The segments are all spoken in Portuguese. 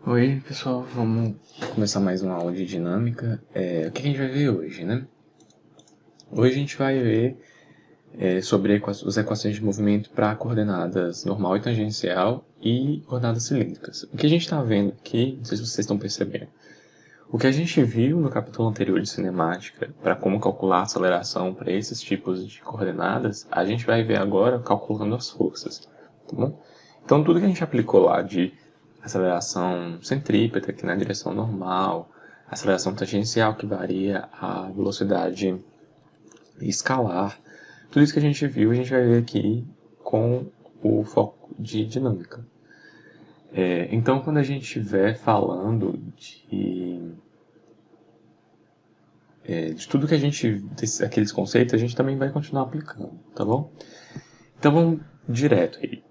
Oi, pessoal, vamos começar mais uma aula de dinâmica. O que a gente vai ver hoje, né? Hoje a gente vai ver sobre as equações de movimento para coordenadas normal e tangencial e coordenadas cilíndricas. O que a gente está vendo aqui, não sei se vocês estão percebendo, o que a gente viu no capítulo anterior de cinemática para como calcular a aceleração para esses tipos de coordenadas, a gente vai ver agora calculando as forças, tá bom? Então tudo que a gente aplicou lá de aceleração centrípeta, que na direção normal, aceleração tangencial, que varia a velocidade escalar, tudo isso que a gente viu, a gente vai ver aqui com o foco de dinâmica. Então, quando a gente estiver falando de tudo que a gente, aqueles conceitos, a gente também vai continuar aplicando, tá bom? Então vamos direto aí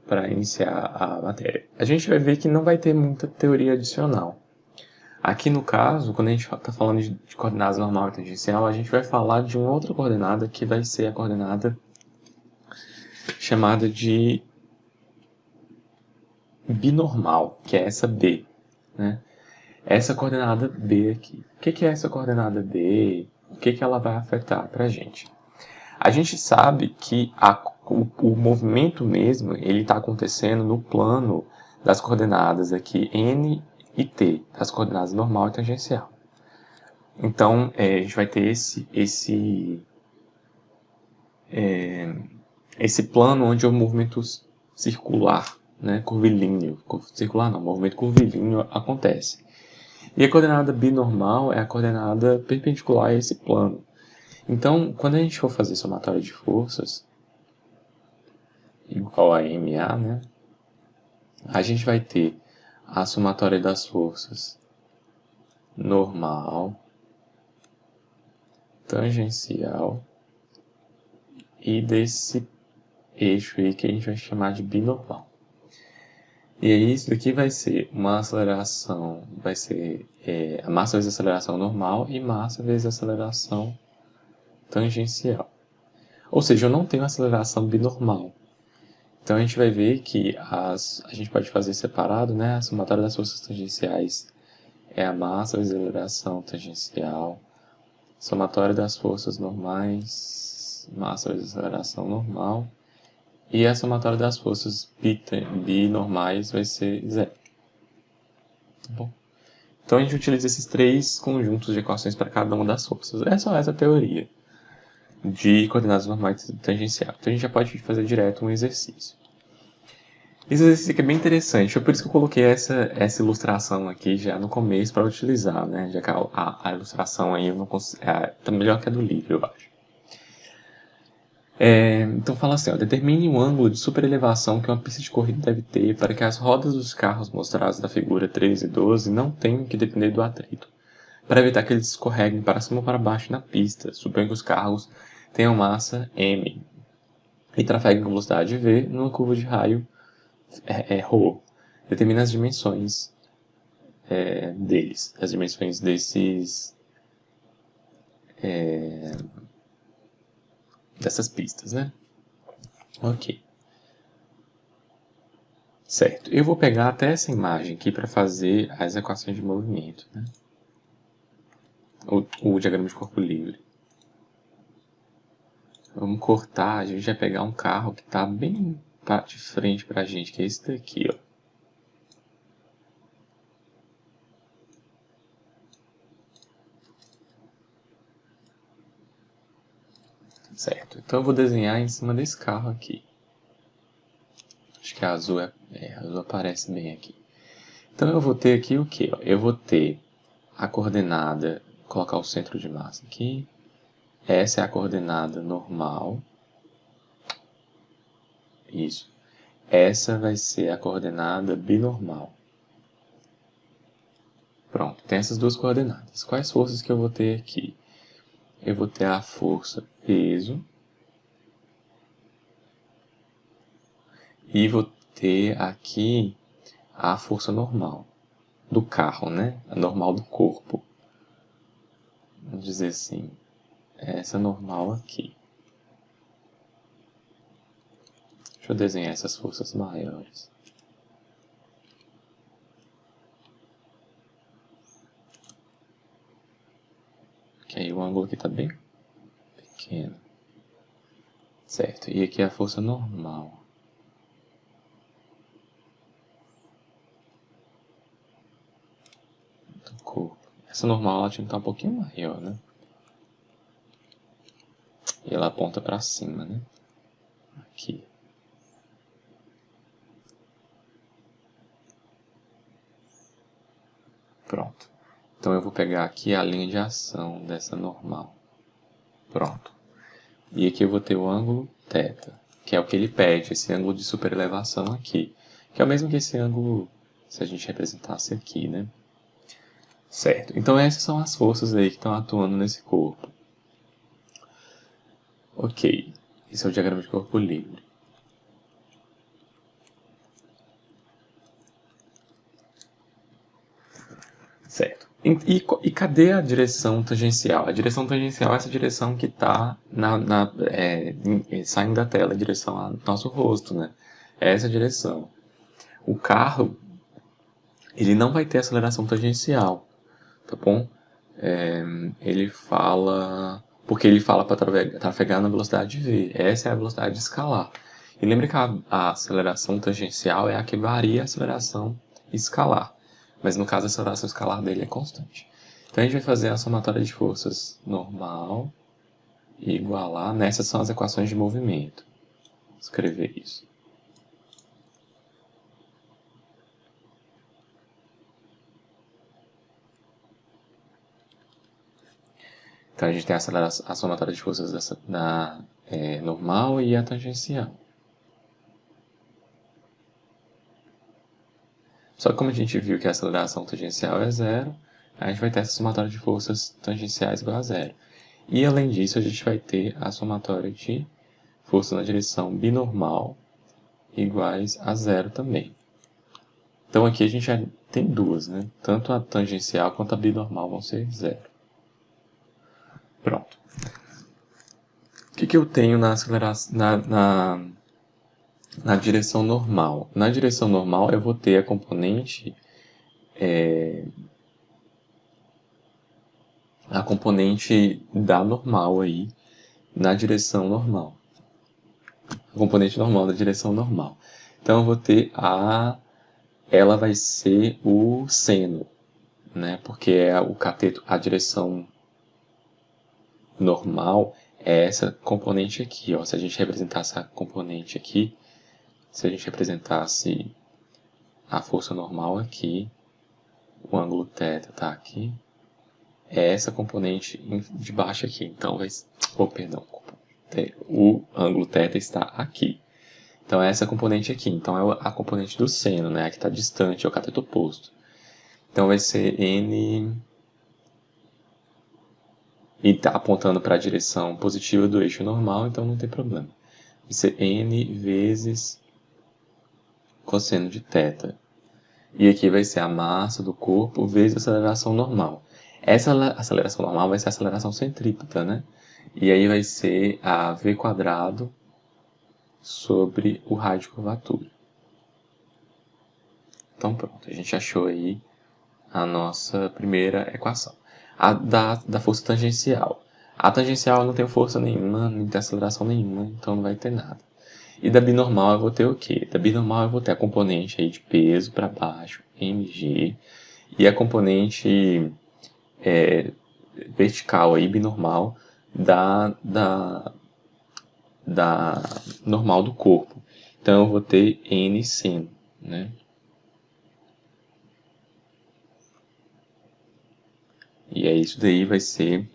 para iniciar a matéria. A gente vai ver que não vai ter muita teoria adicional. Aqui no caso, quando a gente está falando de coordenadas normal e tangencial, a gente vai falar de uma outra coordenada que vai ser a coordenada chamada de binormal, que é essa B, né? Essa coordenada B aqui. O que é essa coordenada B? O que ela vai afetar para a gente? A gente sabe que o movimento mesmo ele está acontecendo no plano das coordenadas aqui N e T, das coordenadas normal e tangencial. Então, a gente vai ter esse plano onde o movimento circular, né, curvilíneo, circular não, movimento curvilíneo acontece. E a coordenada binormal é a coordenada perpendicular a esse plano. Então, quando a gente for fazer somatória de forças, igual a MA, né, a gente vai ter a somatória das forças normal, tangencial e desse eixo aí que a gente vai chamar de binormal. E aí isso daqui vai ser uma aceleração, vai ser a massa vezes a aceleração normal e massa vezes a aceleração tangencial. Ou seja, eu não tenho aceleração binormal. Então a gente vai ver que a gente pode fazer separado, né? A somatória das forças tangenciais é a massa vezes a aceleração tangencial. Somatória das forças normais, massa vezes a aceleração normal. E a somatória das forças binormais vai ser zero. Tá bom? Então a gente utiliza esses três conjuntos de equações para cada uma das forças. É só essa teoria de coordenadas normais e tangencial. Então a gente já pode fazer direto um exercício. Esse exercício aqui é bem interessante, foi por isso que eu coloquei essa ilustração aqui já no começo para utilizar, né? Já que a ilustração aí tá melhor que a do livro, eu acho. Então fala assim, ó, determine o ângulo de superelevação que uma pista de corrida deve ter para que as rodas dos carros mostrados na figura 13 e 12 não tenham que depender do atrito, para evitar que eles escorreguem para cima ou para baixo na pista. Suponha que os carros tenham massa m e trafeguem com velocidade v numa curva de raio ρ. Determina as dimensões deles, as dimensões dessas pistas, né? Ok. Certo. Eu vou pegar até essa imagem aqui para fazer as equações de movimento, né? O diagrama de corpo livre. Vamos cortar, a gente vai pegar um carro que está bem de frente para a gente, que é esse daqui, ó. Certo. Então eu vou desenhar em cima desse carro aqui. Acho que a azul, azul aparece bem aqui. Então eu vou ter aqui o quê? Eu vou ter a coordenada, colocar o centro de massa aqui. Essa é a coordenada normal. Isso. Essa vai ser a coordenada binormal. Pronto, tem essas duas coordenadas. Quais forças que eu vou ter aqui? Eu vou ter a força peso e vou ter aqui a força normal do carro, né? A normal do corpo. Vamos dizer assim, essa normal aqui. Deixa eu desenhar essas forças maiores. Que aí o ângulo aqui está bem pequeno. Certo, e aqui é a força normal. Do corpo. Essa normal ela tinha que estar um pouquinho maior, né? E ela aponta para cima, né? Aqui. Pronto. Então eu vou pegar aqui a linha de ação dessa normal. Pronto. E aqui eu vou ter o ângulo θ, que é o que ele pede, esse ângulo de superelevação aqui. Que é o mesmo que esse ângulo, se a gente representasse aqui, né? Certo. Então essas são as forças aí que estão atuando nesse corpo. Ok. Esse é o diagrama de corpo livre. Certo. E cadê a direção tangencial? A direção tangencial é essa direção que está saindo da tela, em direção ao nosso rosto, né? É essa direção. O carro, ele não vai ter aceleração tangencial, tá bom? Ele fala... Porque ele fala para trafegar na velocidade v. Essa é a velocidade escalar. E lembre que a aceleração tangencial é a que varia a aceleração escalar. Mas no caso a aceleração escalar dele é constante. Então a gente vai fazer a somatória de forças normal e igualar. Nessas são as equações de movimento. Vou escrever isso. Então a gente tem a somatória de forças normal e a tangencial. Só que como a gente viu que a aceleração tangencial é zero, a gente vai ter essa somatória de forças tangenciais igual a zero. E além disso, a gente vai ter a somatória de força na direção binormal iguais a zero também. Então aqui a gente já tem duas, né? Tanto a tangencial quanto a binormal vão ser zero. Pronto. O que eu tenho na aceleração, na direção normal? Na direção normal eu vou ter a componente da normal aí na direção normal. A componente normal da direção normal. Então eu vou ter ela vai ser o seno, né? Porque é o cateto, a direção normal é essa componente aqui, ó. Se a gente representasse a componente aqui, se a gente representasse a força normal aqui, o ângulo θ está aqui, é essa componente de baixo aqui. Então, perdão, o ângulo θ está aqui. Então, é essa componente aqui. Então, é a componente do seno, né? A que está distante, é o cateto oposto. Então, vai ser N... E está apontando para a direção positiva do eixo normal, então não tem problema. Vai ser N vezes cosseno de θ. E aqui vai ser a massa do corpo vezes a aceleração normal. Essa aceleração normal vai ser a aceleração centrípeta, né? E aí vai ser a v quadrado sobre o raio de curvatura. Então pronto, a gente achou aí a nossa primeira equação. A da força tangencial. A tangencial não tem força nenhuma, não tem aceleração nenhuma, então não vai ter nada. E da binormal eu vou ter o quê? Da binormal eu vou ter a componente aí de peso para baixo, mg, e a componente vertical aí, binormal, da normal do corpo. Então eu vou ter n seno, né? E aí isso daí vai ser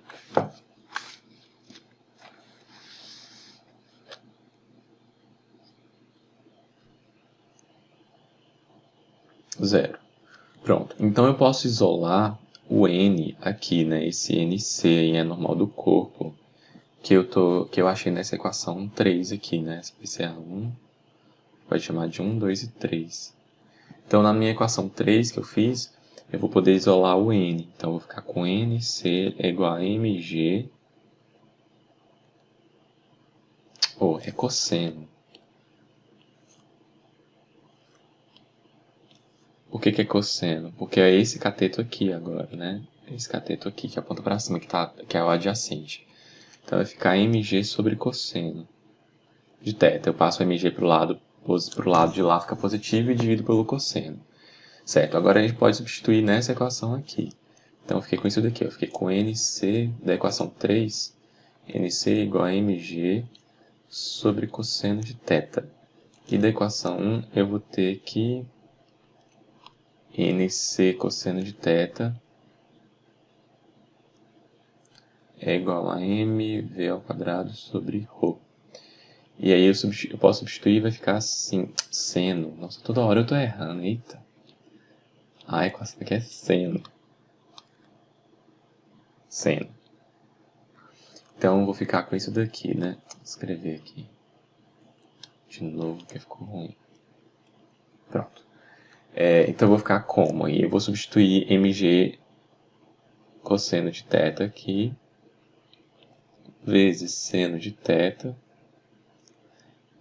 zero. Pronto. Então eu posso isolar o n aqui, né? Esse nc aí é normal do corpo, que eu achei nessa equação 3 aqui, né? Esse é 1, pode chamar de 1, 2 e 3. Então na minha equação 3 que eu fiz, eu vou poder isolar o n. Então eu vou ficar com nc é igual a mg, é cosseno. Por que é cosseno? Porque é esse cateto aqui agora, né? esse cateto aqui que aponta para cima, que é o adjacente. Então vai ficar mg sobre cosseno de θ. Eu passo o mg para o lado de lá, fica positivo, e divido pelo cosseno. Certo, agora a gente pode substituir nessa equação aqui. Então eu fiquei com isso daqui, eu fiquei com NC da equação 3, NC igual a mg sobre cosseno de θ. E da equação 1 eu vou ter que NC cosseno de θ é igual a mv ao quadrado sobre ρ. E aí eu posso substituir e vai ficar assim, seno. Nossa, toda hora eu tô errando, eita. A equação aqui é seno. Seno. Então eu vou ficar com isso daqui, né? Vou escrever aqui. De novo, que ficou ruim. Pronto. Então eu vou ficar como? Aí eu vou substituir mg cosseno de θ aqui, vezes seno de θ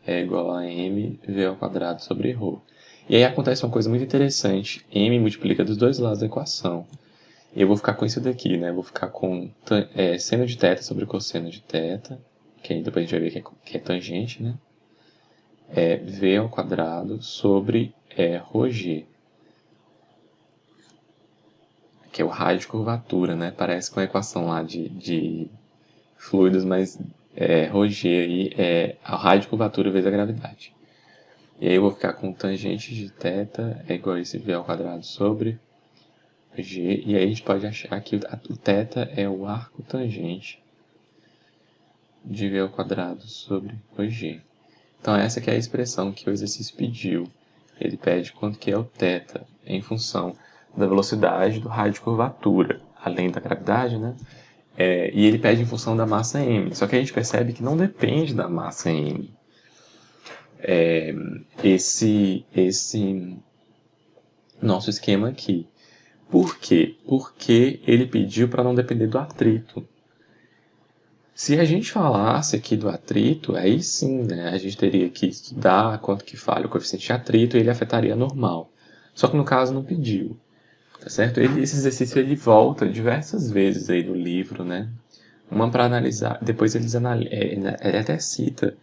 é igual a mv ao quadrado sobre ρ. E aí acontece uma coisa muito interessante. M multiplica dos dois lados da equação. E eu vou ficar com isso daqui, né? Eu vou ficar com seno de θ sobre cosseno de θ, que aí depois a gente vai ver que é tangente, né? V ao quadrado sobre ρg, que é o raio de curvatura, né? Parece com a equação lá de fluidos, mas ρg aí é a raio de curvatura vezes a gravidade. E aí eu vou ficar com tangente de θ é igual a esse V ao quadrado sobre G. E aí a gente pode achar que o θ é o arco tangente de V ao quadrado sobre G. Então essa que é a expressão que o exercício pediu. Ele pede quanto que é o θ em função da velocidade do raio de curvatura, além da gravidade, né? E ele pede em função da massa m. Só que a gente percebe que não depende da massa m. Esse nosso esquema aqui. Por quê? Porque ele pediu para não depender do atrito. Se a gente falasse aqui do atrito, aí sim, né? A gente teria que estudar quanto que falha o coeficiente de atrito e ele afetaria a normal. Só que no caso não pediu, tá certo? Esse exercício ele volta diversas vezes aí no livro, né? Uma para analisar, depois ele até cita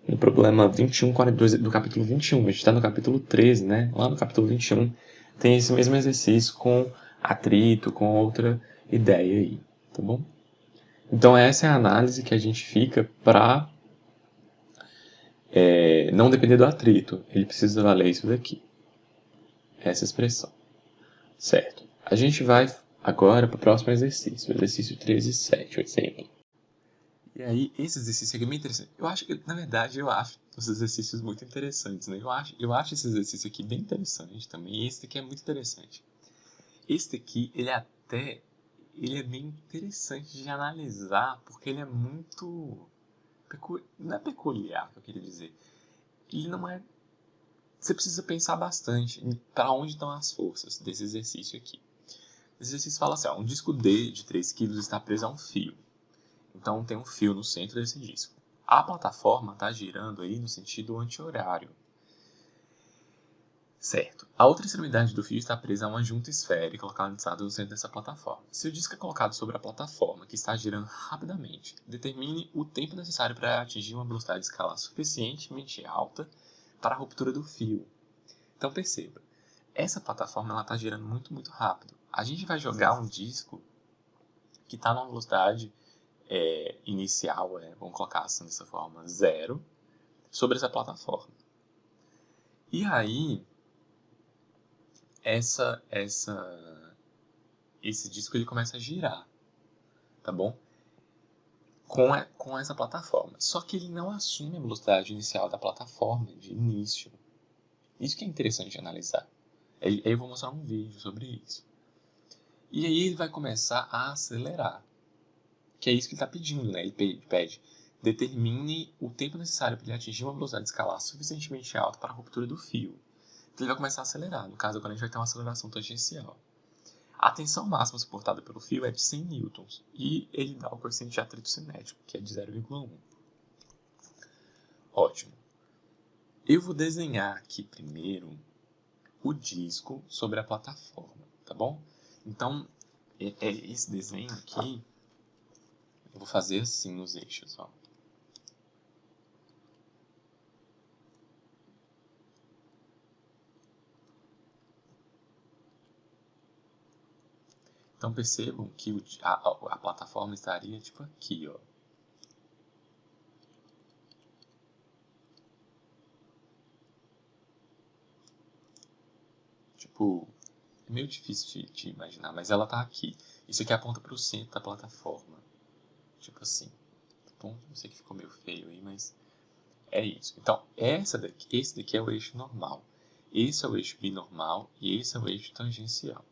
no problema 2142 do capítulo 21, a gente está no capítulo 13, né? Lá no capítulo 21 tem esse mesmo exercício com atrito, com outra ideia aí, tá bom? Então essa é a análise que a gente fica para não depender do atrito. Ele precisa valer isso daqui, essa expressão, certo? A gente vai agora para o próximo exercício, o exercício 13.7, o exemplo. E aí, esse exercício aqui é bem interessante. Eu acho que, na verdade, eu acho os exercícios muito interessantes, né? Eu acho esse exercício aqui bem interessante também. E esse aqui é muito interessante. Esse aqui, ele é bem interessante de analisar, porque ele é muito... Não é peculiar, que eu queria dizer. Ele não é... Você precisa pensar bastante para onde estão as forças desse exercício aqui. Esse exercício fala assim, ó, um disco D de 3 kg está preso a um fio. Então tem um fio no centro desse disco. A plataforma está girando aí no sentido anti-horário. Certo. A outra extremidade do fio está presa a uma junta esférica localizada no centro dessa plataforma. Se o disco é colocado sobre a plataforma, que está girando rapidamente, determine o tempo necessário para atingir uma velocidade escalar suficientemente alta para a ruptura do fio. Então perceba, essa plataforma está girando muito, muito rápido. A gente vai jogar um disco que está numa velocidade inicial, vamos colocar assim dessa forma, 0, sobre essa plataforma. E aí, esse disco ele começa a girar, tá bom? Com essa plataforma. Só que ele não assume a velocidade inicial da plataforma de início. Isso que é interessante de analisar. Aí eu vou mostrar um vídeo sobre isso. E aí ele vai começar a acelerar. Que é isso que ele está pedindo, né? Ele pede, determine o tempo necessário para ele atingir uma velocidade escalar suficientemente alta para a ruptura do fio. Então ele vai começar a acelerar. No caso, agora a gente vai ter uma aceleração tangencial. A tensão máxima suportada pelo fio é de 100 newtons e ele dá o coeficiente de atrito cinético, que é de 0,1. Ótimo. Eu vou desenhar aqui primeiro o disco sobre a plataforma, tá bom? Então, esse desenho aqui, eu vou fazer assim nos eixos, ó. Então percebam que a plataforma estaria tipo aqui, ó. Tipo, é meio difícil de imaginar, mas ela tá aqui. Isso aqui aponta para o centro da plataforma. Tipo assim. Tá bom? Eu sei que ficou meio feio aí, mas é isso. Então, esse daqui é o eixo normal. Esse é o eixo binormal e esse é o eixo tangencial.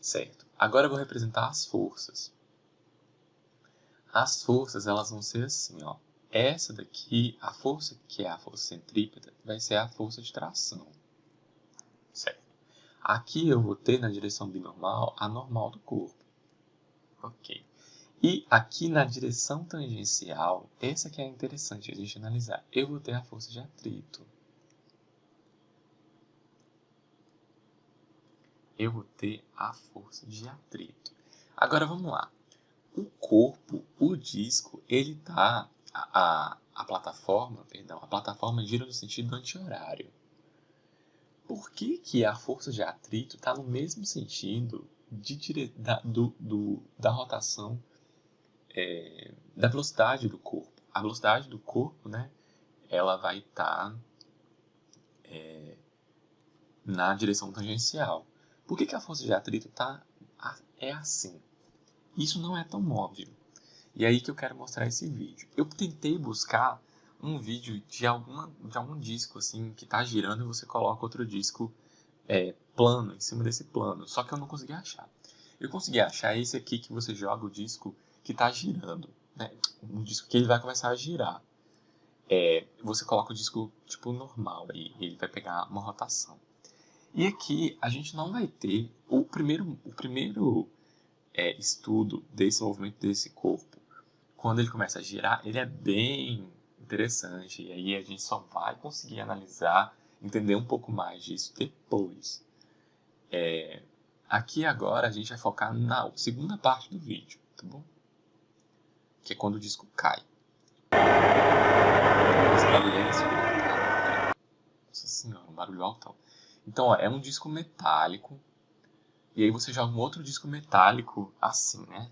Certo. Agora eu vou representar as forças. As forças, elas vão ser assim, ó. Essa daqui, a força que é a força centrípeta, vai ser a força de tração. Certo. Aqui eu vou ter na direção binormal a normal do corpo. Ok. E aqui na direção tangencial, essa que é interessante a gente analisar. Eu vou ter a força de atrito. Eu vou ter a força de atrito. Agora vamos lá. O corpo, o disco, ele tá... A plataforma gira no sentido anti-horário. Por que que a força de atrito está no mesmo sentido da rotação, da velocidade do corpo? A velocidade do corpo, né, ela vai estar na direção tangencial. Por que que a força de atrito é assim? Isso não é tão óbvio. E é aí que eu quero mostrar esse vídeo. Eu tentei buscar um vídeo de algum disco assim que está girando e você coloca outro disco plano em cima desse plano, só que eu não consegui achar. Eu consegui achar esse aqui que você joga o disco que está girando, né? Um disco que ele vai começar a girar. Você coloca o disco tipo normal aí, ele vai pegar uma rotação. E aqui a gente não vai ter o primeiro estudo desse movimento desse corpo. Quando ele começa a girar, ele é bem interessante. E aí a gente só vai conseguir analisar, entender um pouco mais disso depois. Aqui agora a gente vai focar na segunda parte do vídeo, tá bom? Que é quando o disco cai. Esse barulho é insuportável. Nossa senhora, um barulho altão. Então, ó, é um disco metálico. E aí você joga um outro disco metálico assim, né?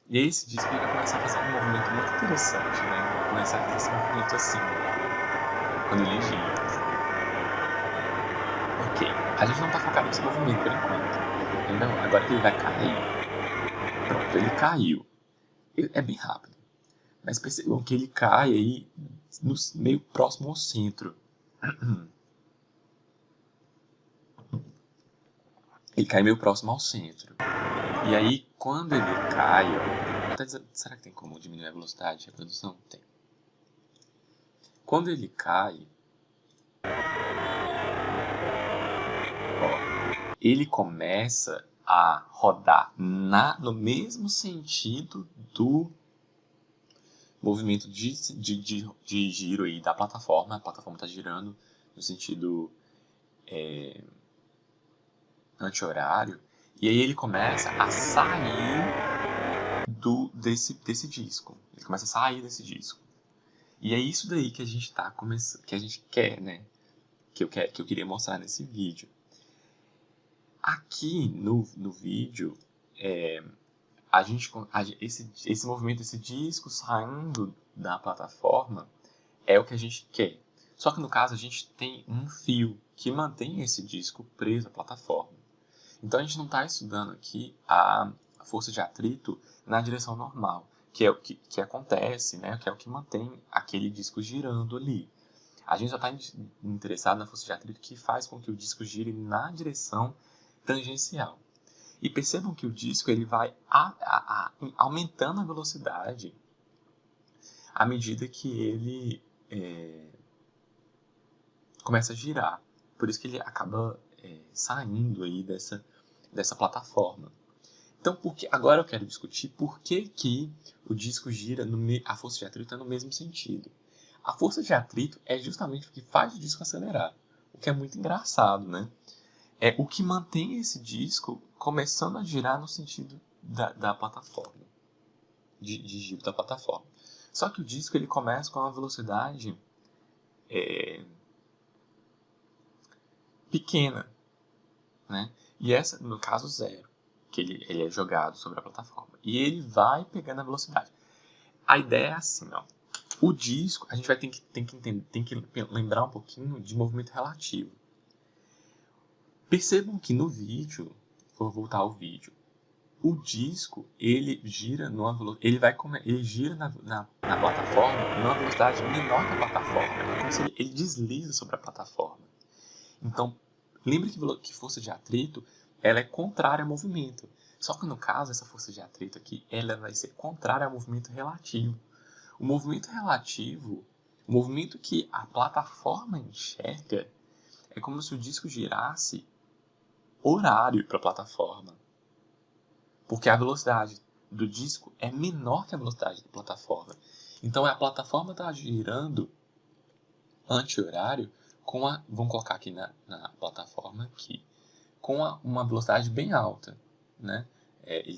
E aí esse disco ele vai começar a fazer um movimento muito interessante, né? Ele vai começar a fazer esse movimento assim, quando ele gira. Ok, a gente não tá focado nesse movimento por enquanto. Entendeu? Agora que ele vai cair. Pronto, ele caiu. É bem rápido. Mas percebam que ele cai aí meio próximo ao centro. Ele cai meio próximo ao centro. E aí, quando ele cai, ó, será que tem como diminuir a velocidade de reprodução? Tem. Quando ele cai, ó, ele começa a rodar no mesmo sentido do movimento de giro aí da plataforma. A plataforma está girando no sentido anti-horário. E aí ele começa a sair desse disco. Ele começa a sair desse disco. E é isso daí que a gente tá começando, que a gente quer, né? Que eu queria mostrar nesse vídeo. Aqui no vídeo, esse movimento, esse disco saindo da plataforma é o que a gente quer. Só que no caso a gente tem um fio que mantém esse disco preso à plataforma. Então a gente não está estudando aqui a força de atrito na direção normal, que é o que acontece, né? Que é o que mantém aquele disco girando ali. A gente só está interessado na força de atrito que faz com que o disco gire na direção tangencial. E percebam que o disco ele vai aumentando a velocidade à medida que ele começa a girar. Por isso que ele acaba saindo aí dessa plataforma. Então, agora eu quero discutir por que o disco gira, a força de atrito é no mesmo sentido. A força de atrito é justamente o que faz o disco acelerar, o que é muito engraçado, né? é o que mantém esse disco começando a girar no sentido da plataforma, de giro da plataforma. Só que o disco ele começa com uma velocidade pequena, né? E essa, no caso, 0, que ele é jogado sobre a plataforma. E ele vai pegando a velocidade. A ideia é assim, ó. O disco, a gente vai ter que lembrar um pouquinho de movimento relativo. Percebam que no vídeo, vou voltar ao vídeo, o disco, ele gira ele gira na plataforma numa velocidade menor que a plataforma. É como se ele desliza sobre a plataforma. Então, lembre que força de atrito, ela é contrária ao movimento. Só que no caso, essa força de atrito aqui, ela vai ser contrária ao movimento relativo. O movimento relativo, o movimento que a plataforma enxerga, é como se o disco girasse horário para a plataforma. Porque a velocidade do disco é menor que a velocidade da plataforma. Então a plataforma está girando anti-horário com a. Vamos colocar aqui na plataforma aqui, com uma velocidade bem alta, né?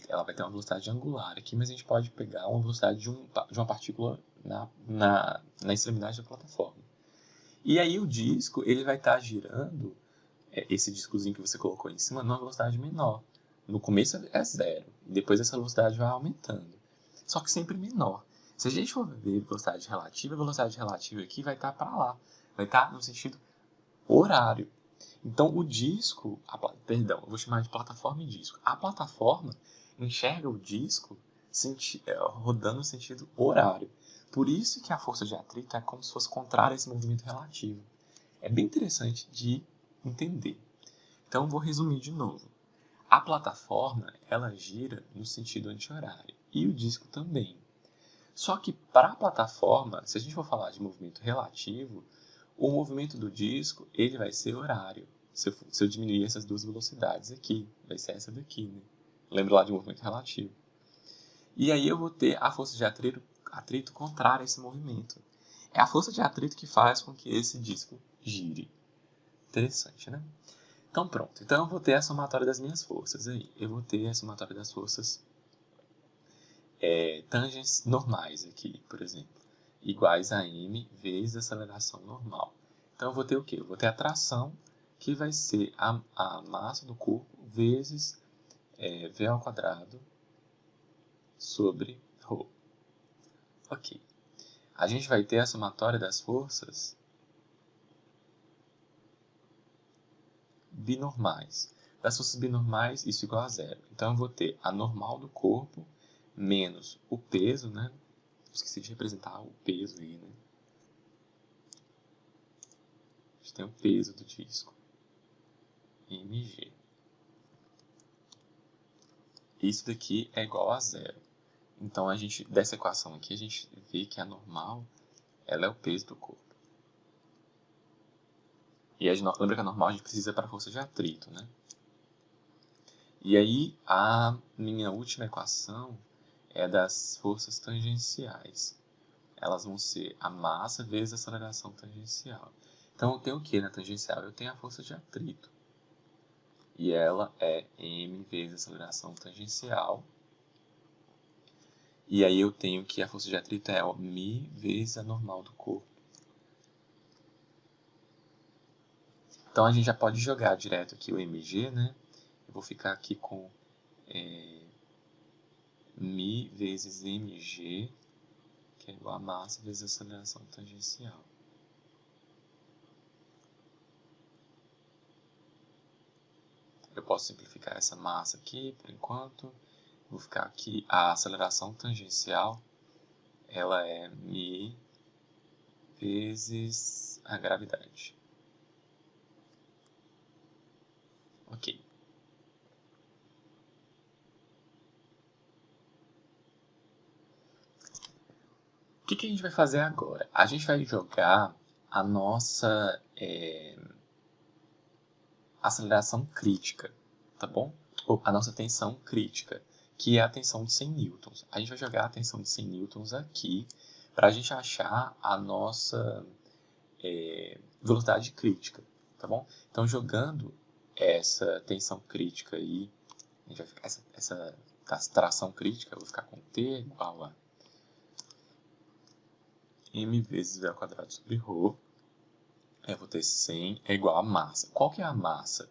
Ela vai ter uma velocidade angular aqui, mas a gente pode pegar uma velocidade de uma partícula na extremidade da plataforma. E aí o disco ele vai estar girando, esse discozinho que você colocou em cima, numa velocidade menor. No começo é 0, e depois essa velocidade vai aumentando. Só que sempre menor. Se a gente for ver velocidade relativa aqui vai estar para lá. Vai estar no sentido horário. Então o disco, eu vou chamar de plataforma e disco. A plataforma enxerga o disco rodando no sentido horário. Por isso que a força de atrito é como se fosse contrária a esse movimento relativo. É bem interessante de entender. Então vou resumir de novo. A plataforma ela gira no sentido anti-horário e o disco também. Só que para a plataforma, se a gente for falar de movimento relativo, o movimento do disco ele vai ser horário. Se eu diminuir essas duas velocidades aqui, vai ser essa daqui, né? Lembra lá de movimento relativo. E aí eu vou ter a força de atrito contrária a esse movimento. É a força de atrito que faz com que esse disco gire. Interessante, né? Então pronto. Então eu vou ter a somatória das minhas forças aí. Eu vou ter a somatória das forças tangentes normais aqui, por exemplo, iguais a m vezes a aceleração normal. Então eu vou ter o quê? Eu vou ter a tração, que vai ser a massa do corpo vezes v ao quadrado sobre ρ. Ok. A gente vai ter a somatória das forças binormais. Das forças binormais, isso igual a 0. Então eu vou ter a normal do corpo menos o peso, né? Esqueci de representar o peso aí, né? A gente tem o peso do disco, mg. Isso daqui é igual a 0. Então, dessa equação aqui, a gente vê que a normal, ela é o peso do corpo. E lembra que a normal a gente precisa para a força de atrito, né? E aí, a minha última equação é das forças tangenciais. Elas vão ser a massa vezes a aceleração tangencial. Então, eu tenho o que na tangencial? Eu tenho a força de atrito. E ela é m vezes a aceleração tangencial. E aí eu tenho que a força de atrito é μ vezes a normal do corpo. Então a gente já pode jogar direto aqui o mg, né? Eu vou ficar aqui com μ vezes mg, que é igual a massa vezes a aceleração tangencial. Eu posso simplificar essa massa aqui, por enquanto. Vou ficar aqui, a aceleração tangencial, ela é μ vezes a gravidade. Ok. O que a gente vai fazer agora? A gente vai jogar a nossa aceleração crítica, tá bom? Ou a nossa tensão crítica, que é a tensão de 100 newtons. A gente vai jogar a tensão de 100 newtons aqui para a gente achar a nossa velocidade crítica, tá bom? Então, jogando essa tensão crítica aí, a gente vai ficar, essa tração crítica, eu vou ficar com T igual a M vezes V ao quadrado sobre ρ. Eu vou ter 100 é igual a massa. Qual que é a massa?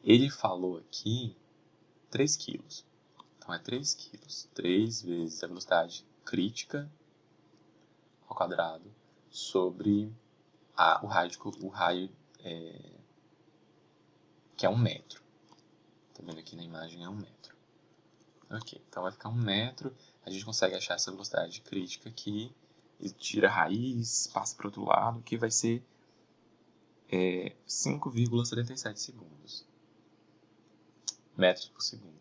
Ele falou aqui 3 quilos. Então, é 3 quilos. 3 vezes a velocidade crítica ao quadrado sobre o raio que é 1 metro. Tá vendo aqui na imagem é 1 metro. Ok, então vai ficar 1 metro. A gente consegue achar essa velocidade crítica aqui. E tira a raiz, passa para o outro lado, que vai ser 5,77 segundos. Metros por segundo.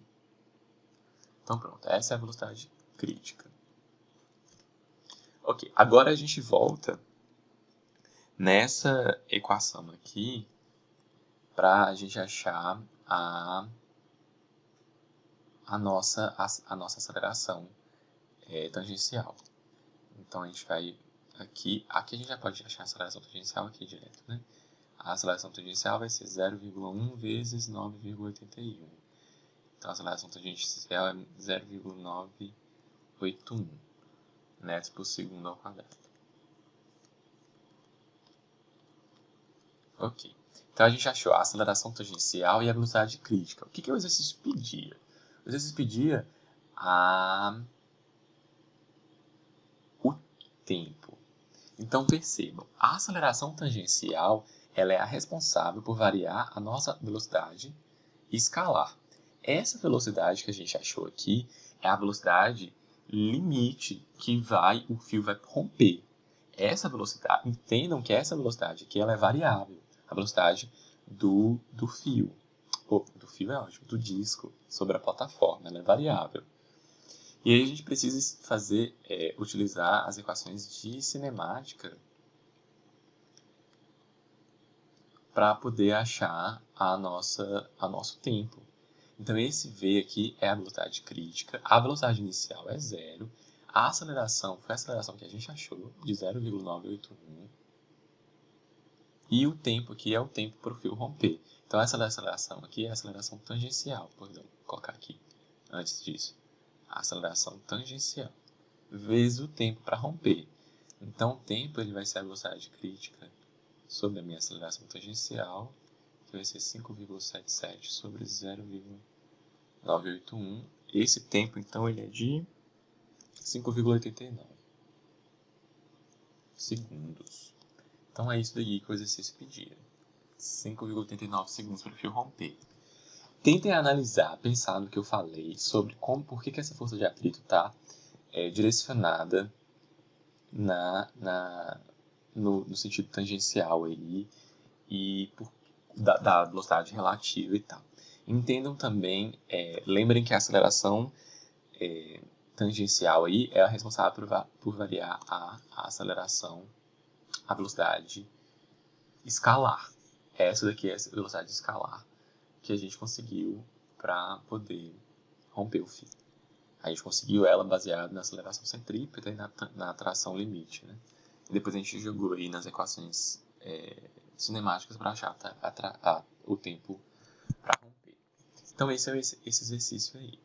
Então pronto, essa é a velocidade crítica. Ok, agora a gente volta nessa equação aqui para a gente achar a nossa aceleração tangencial. Então a gente vai aqui a gente já pode achar a aceleração tangencial aqui direto, né? A aceleração tangencial vai ser 0,1 vezes 9,81. Então a aceleração tangencial é 0,981 metros por segundo ao quadrado. Ok. Então a gente achou a aceleração tangencial e a velocidade crítica. O que o exercício pedia? O exercício pedia o tempo. Então percebam, a aceleração tangencial ela é a responsável por variar a nossa velocidade escalar. Essa velocidade que a gente achou aqui é a velocidade limite que o fio vai romper. Essa velocidade, entendam que essa velocidade aqui ela é variável. A velocidade do fio. Do fio é ótimo, do disco sobre a plataforma, ela é variável. E aí a gente precisa utilizar as equações de cinemática para poder achar nosso tempo. Então esse V aqui é a velocidade crítica, a velocidade inicial é 0, a aceleração foi a aceleração que a gente achou, de 0,981, e o tempo aqui é o tempo para o fio romper. Então essa aceleração aqui é a aceleração tangencial, vou colocar aqui antes disso. A aceleração tangencial vezes o tempo para romper. Então o tempo ele vai ser a velocidade crítica sobre a minha aceleração tangencial, que vai ser 5,77 sobre 0,981. Esse tempo, então, ele é de 5,89 segundos. Então, é isso daí que o exercício pedia. 5,89 segundos para o fio romper. Tentem analisar, pensar no que eu falei sobre por que essa força de atrito está direcionada no sentido tangencial aí, e da velocidade relativa e tal. Entendam também, lembrem que a aceleração tangencial aí é a responsável por variar a aceleração, a velocidade escalar. Essa daqui é a velocidade escalar que a gente conseguiu para poder romper o fio. A gente conseguiu ela baseada na aceleração centrípeta e na tração limite, né? E depois a gente jogou aí nas equações cinemáticas para achar o tempo para romper. Então esse é esse exercício aí.